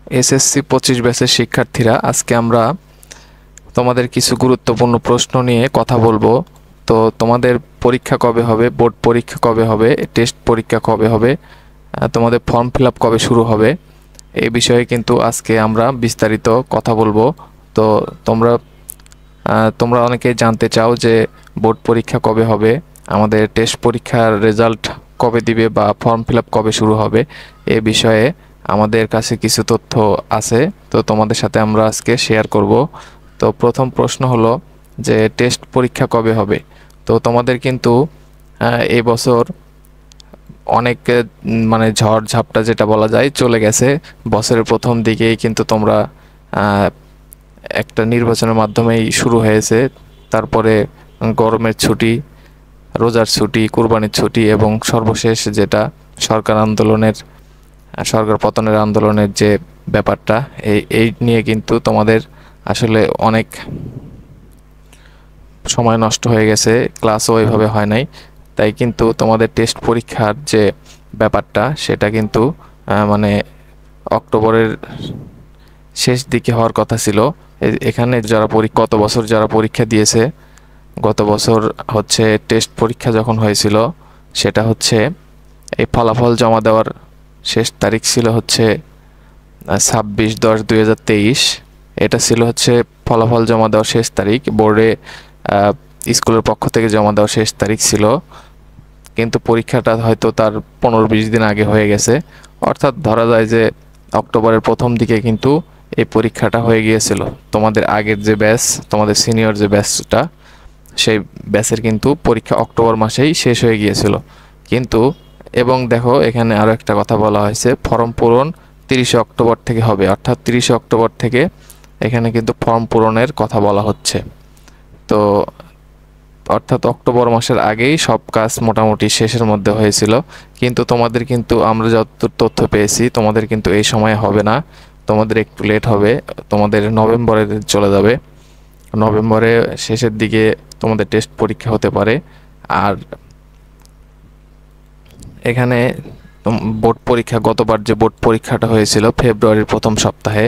SSC 25 ব্যাচের শিক্ষার্থীরা, আজকে আমরা তোমাদের কিছু গুরুত্বপূর্ণ প্রশ্ন নিয়ে কথা বলবো। তো তোমাদের পরীক্ষা কবে হবে, বোর্ড পরীক্ষা কবে হবে, টেস্ট পরীক্ষা কবে হবে, তোমাদের ফর্ম ফিল আপ কবে শুরু হবে, এই বিষয়ে কিন্তু আজকে আমরা বিস্তারিত কথা বলবো। তো তোমরা তোমরা অনেকেই জানতে চাও যে বোর্ড পরীক্ষা কবে হবে, আমাদের টেস্ট পরীক্ষার রেজাল্ট কবে দিবে বা ফর্ম ফিল আপ কবে শুরু হবে, এ বিষয়ে আমাদের কাছে কিছু তথ্য আছে। তো তোমাদের সাথে আমরা আজকে শেয়ার করব। তো প্রথম প্রশ্ন হলো যে টেস্ট পরীক্ষা কবে হবে। তো তোমাদের কিন্তু এই বছর অনেক মানে ঝড় ঝাপটা যেটা বলা যায় চলে গেছে। বছরের প্রথম দিকেই কিন্তু তোমরা একটা নির্বাচনের মাধ্যমেই শুরু হয়েছে, তারপরে গরমের ছুটি, রোজার ছুটি, কুরবানির ছুটি এবং সর্বশেষ যেটা সরকার পতনের আন্দোলনের যে ব্যাপারটা, এই নিয়ে কিন্তু তোমাদের আসলে অনেক সময় নষ্ট হয়ে গেছে, ক্লাসও ওইভাবে হয় নাই। তাই কিন্তু তোমাদের টেস্ট পরীক্ষার যে ব্যাপারটা সেটা কিন্তু মানে অক্টোবরের শেষ দিকে হওয়ার কথা ছিল। এখানে যারা গত বছর যারা পরীক্ষা দিয়েছে, গত বছর হচ্ছে টেস্ট পরীক্ষা যখন হয়েছিল সেটা হচ্ছে এই ফলাফল জমা দেওয়ার শেষ তারিখ ছিল হচ্ছে 26/10/2023। এটা ছিল হচ্ছে ফলাফল জমা দেওয়ার শেষ তারিখ, বোর্ডে স্কুলের পক্ষ থেকে জমা দেওয়ার শেষ তারিখ ছিল। কিন্তু পরীক্ষাটা হয়তো তার 15-20 দিন আগে হয়ে গেছে, অর্থাৎ ধরা যায় যে অক্টোবরের প্রথম দিকে কিন্তু এই পরীক্ষাটা হয়ে গিয়েছিল। তোমাদের আগের যে ব্যাচ, তোমাদের সিনিয়র যে ব্যাচটা, সেই ব্যাচের কিন্তু পরীক্ষা অক্টোবর মাসেই শেষ হয়ে গিয়েছিল। কিন্তু এবং দেখো এখানে আরও একটা কথা বলা হয়েছে, ফর্ম পূরণ 30 অক্টোবর থেকে হবে, অর্থাৎ 30 অক্টোবর থেকে এখানে কিন্তু ফর্ম পূরণের কথা বলা হচ্ছে। তো অর্থাৎ অক্টোবর মাসের আগেই সব কাজ মোটামুটি শেষের মধ্যে হয়েছিল। কিন্তু তোমাদের কিন্তু আমরা যতদূর তথ্য পেয়েছি তোমাদের কিন্তু এই সময়ে হবে না, তোমাদের একটু লেট হবে, তোমাদের নভেম্বরে চলে যাবে। নভেম্বরে শেষের দিকে তোমাদের টেস্ট পরীক্ষা হতে পারে। আর এখানে বোর্ড পরীক্ষা, গতবার যে বোর্ড পরীক্ষাটা হয়েছিল ফেব্রুয়ারির প্রথম সপ্তাহে,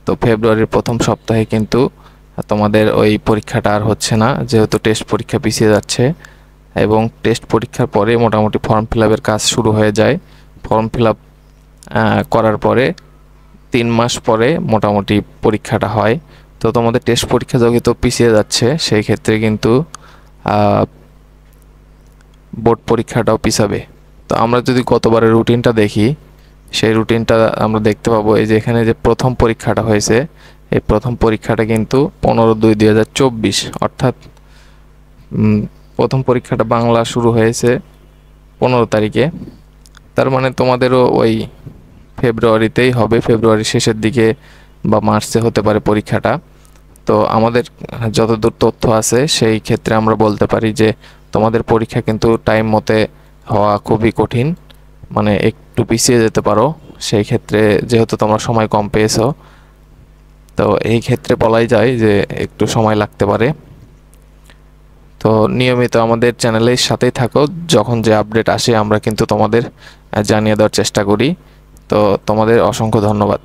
তো ফেব্রুয়ারির প্রথম সপ্তাহে কিন্তু তোমাদের ওই পরীক্ষাটা আর হচ্ছে না, যেহেতু টেস্ট পরীক্ষা পিছিয়ে যাচ্ছে। এবং টেস্ট পরীক্ষার পরে মোটামুটি ফর্ম ফিল আপের কাজ শুরু হয়ে যায়। ফর্ম ফিল আপ করার পরে 3 মাস পরে মোটামুটি পরীক্ষাটা হয়। তো তোমাদের টেস্ট পরীক্ষা যেহেতু পিছিয়ে যাচ্ছে, সেই ক্ষেত্রে কিন্তু বোর্ড পরীক্ষাটাও পিছাবে। তো আমরা যদি গতবারের রুটিনটা দেখি, সেই রুটিনটা আমরা দেখতে পাবো এই যে এখানে যে প্রথম পরীক্ষাটা হয়েছে, এই প্রথম পরীক্ষাটা কিন্তু 15/2/2024, অর্থাৎ প্রথম পরীক্ষাটা বাংলা শুরু হয়েছে 15 তারিখে। তার মানে তোমাদেরও ওই ফেব্রুয়ারিতেই হবে, ফেব্রুয়ারির শেষের দিকে বা মার্চে হতে পারে পরীক্ষাটা। তো আমাদের যতদূর তথ্য আছে সেই ক্ষেত্রে আমরা বলতে পারি যে তোমাদের পরীক্ষা কিন্তু টাইম মতে হওয়া খুবই কঠিন, মানে একটু পিছিয়ে যেতে পারো। সেই ক্ষেত্রে যেহেতু তোমরা সময় কম পেয়েছো, তো এই ক্ষেত্রে বলাই যায় যে একটু সময় লাগতে পারে। তো নিয়মিত আমাদের চ্যানেলের সাথেই থাকো, যখন যে আপডেট আসে আমরা কিন্তু তোমাদের জানিয়ে দেওয়ার চেষ্টা করি। তো তোমাদের অসংখ্য ধন্যবাদ।